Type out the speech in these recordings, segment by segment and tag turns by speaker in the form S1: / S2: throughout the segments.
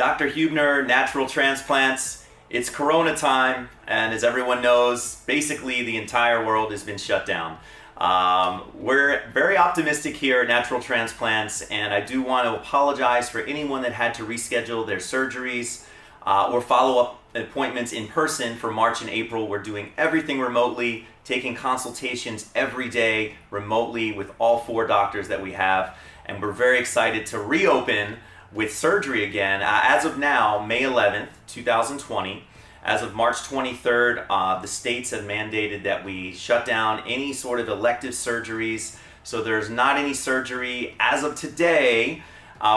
S1: Dr. Hubner, Natural Transplants. It's Corona time, and as everyone knows, basically the entire world has been shut down. We're very optimistic here at Natural Transplants, and I do want to apologize for anyone that had to reschedule their surgeries or follow-up appointments in person for March and April. We're doing everything remotely, taking consultations every day remotely with all 4 doctors that we have, and we're very excited to reopen with surgery again. As of now, May 11th, 2020, as of March 23rd, the states have mandated that we shut down any sort of elective surgeries. So there's not any surgery as of today,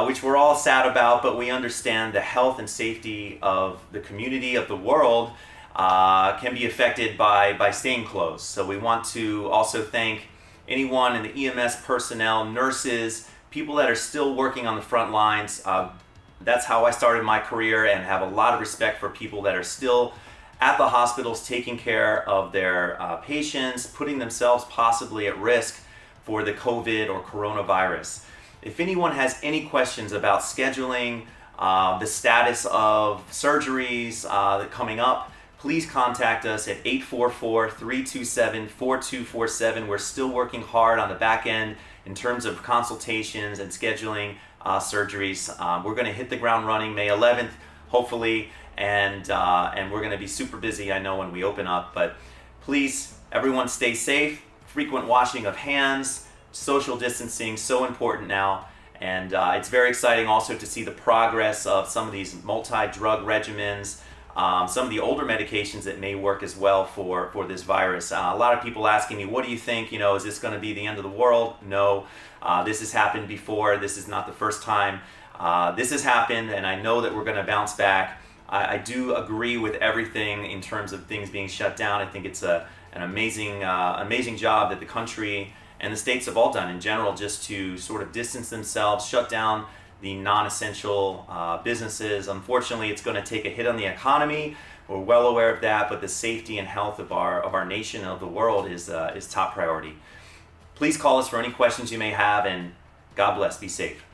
S1: which we're all sad about, but we understand the health and safety of the community, of the world, can be affected by staying closed. So we want to also thank anyone in the EMS personnel, nurses, people that are still working on the front lines. That's how I started my career, and have a lot of respect for people that are still at the hospitals taking care of their patients, putting themselves possibly at risk for the COVID or coronavirus. If anyone has any questions about scheduling, the status of surgeries coming up, please contact us at 844-327-4247. We're still working hard on the back end in terms of consultations and scheduling surgeries. We're going to hit the ground running May 11th, hopefully, and we're going to be super busy, I know, when we open up. But please, everyone stay safe. Frequent washing of hands, social distancing, so important now. And it's very exciting also to see the progress of some of these multi-drug regimens, some of the older medications that may work as well for this virus. A lot of people asking me, what do you think? Is this going to be the end of the world? No, this has happened before. This is not the first time this has happened, and I know that we're going to bounce back. I do agree with everything in terms of things being shut down. I think it's an amazing job that the country and the states have all done in general, just to sort of distance themselves, shut down the non-essential businesses. Unfortunately, it's going to take a hit on the economy. We're well aware of that, but the safety and health of our nation and of the world is top priority. Please call us for any questions you may have, and God bless. Be safe.